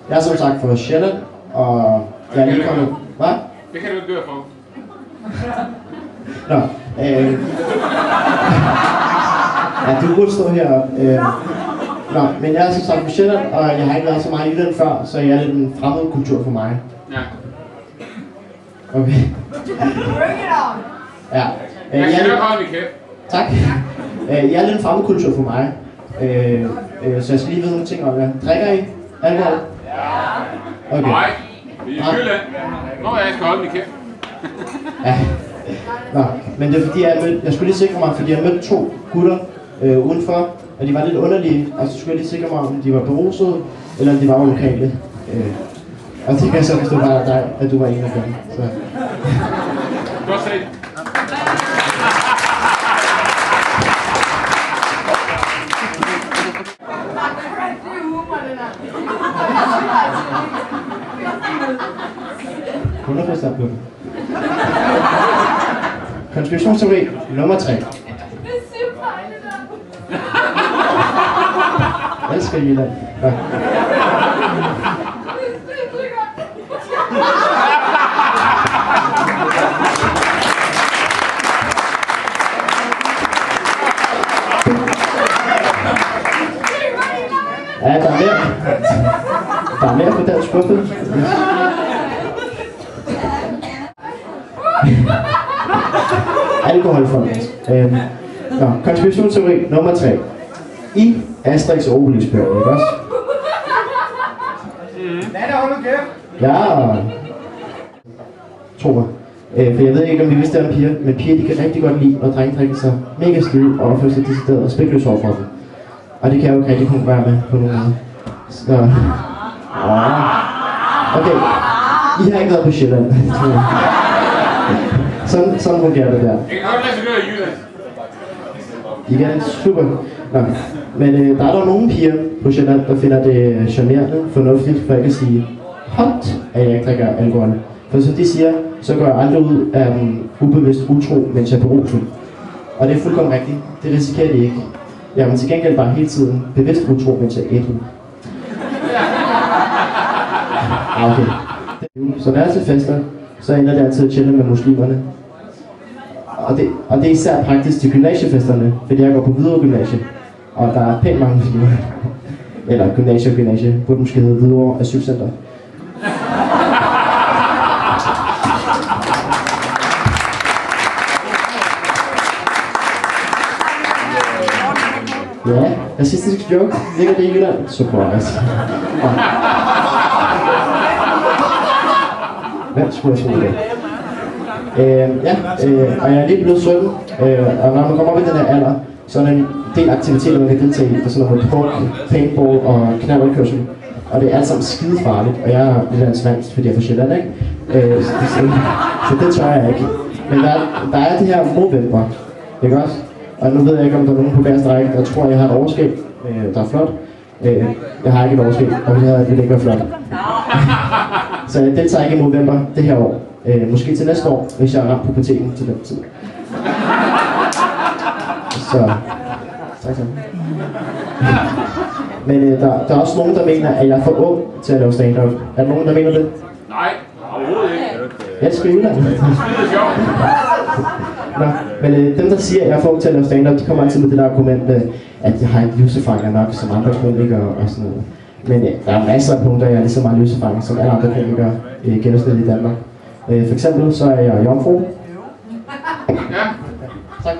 Jeg er som sagt fra Sjælland, og jeg er lige kommet... Hvad? Det kan du ikke gøre for. Nå, ja, du burde stå heroppe. Nå, men jeg er som sagt fra Sjælland, og jeg har ikke været så meget i Jylland før, så jeg er lidt en fremmed kultur for mig. Ja. Okay. Ja. Jeg skal nok holde min kæft. Tak. Jeg er lidt en fremmed kultur for mig. Så jeg skal lige vide nogle ting om jer. Drikker I alkohol? Ja. Okay. Nej, vi er i Jylland. Nå, jeg skal holde min kæft. Ja. Nå, men det er fordi, jeg skulle lige sikre mig, fordi jeg mødte 2 gutter udenfor, og de var lidt underlige, og så skulle jeg lige sikre mig, om de var berusede, eller om de var lokale. Og det kan jeg så forstå bare dig, at du var en af dem. Så. Godt set. På det. Konspirationsteori nummer 3. Jeg elsker Jylland. Ja. Ja, der er mere. Der er mere på den skuffe. Alkoholfolk. Konspirationsteori nummer 3. I Asterix og Obelix-bøger, ikke også? Hvad er det, hold nu kæft? Ja. Tro mig. For jeg ved ikke, om I vidste det om piger, men piger de kan rigtig godt lide, når drenge drikker sig mega skide og opfører sig decideret og spækløs over for dem. Og det kan jeg jo ikke rigtig kunne være med på nogen måde. Så... Okay. I har ikke været på Sjælland. Sådan fungerer det der. Jeg kan godt lade sig gøre i Jylland. Igen, super. Nå. Men der er dog nogle piger på Sjælland, der finder det charmerende, fornuftigt, for ikke at sige hot, at jeg ikke drikker alkohol. For som de siger, så går jeg aldrig ud af ubevidst utro, mens jeg er beruset. Og det er fuldkommen rigtigt. Det risikerer de ikke. Jeg er til gengæld bare hele tiden bevidst utro, mens jeg er ædru. Okay. Så når jeg er til fester, så ender det altid at chille med muslimerne. Og det er især praktisk til gymnasiefesterne, fordi jeg går på Hvidovre Gymnasie, og der er pænt mange muslimer. Eller gymnasie, burde måske hedde Hvidovre Asylcenter. Ja, racistisk joke. Ligger det i Jylland? Surprise. Hvem skulle jeg tro det? Og jeg er lige blevet 17, og når man kommer op i den her alder, så er der en del aktiviteter, man kan deltage i, for sådan noget pork, paintball og knallertkørsel. Og det er alt sammen skide farligt, og jeg er lidt af en svans, fordi jeg er fra Sjælland, ikke? Så det tør jeg ikke. Men der er det her Movember, ikke også? Og nu ved jeg ikke, om der er nogen på bagerste række, der tror, jeg har et overskæg, der er flot. Jeg har ikke et overskæg, og det her vil ikke være flot. Så jeg deltager ikke i Movember det her år. Måske til næste år, hvis jeg har ramt puberteten til den tid. Så, tak så. Men der er også nogen, der mener, at jeg er for ung til at lave stand-up. Er der nogen, der mener det? Nej, overhovedet ikke. Jeg skal Jylland. Det er sjovt. Nå, men dem, der siger, at jeg er for ung til at lave stand-up, de kommer altid med det der argument, at jeg har ikke livserfaring nok som andre komikere og sådan noget. Men der er masser af punkter, jeg har lige så meget livserfaring som alle andre komikere gennemsnitligt i Danmark. For eksempel så er jeg jomfru. Ja. Tak.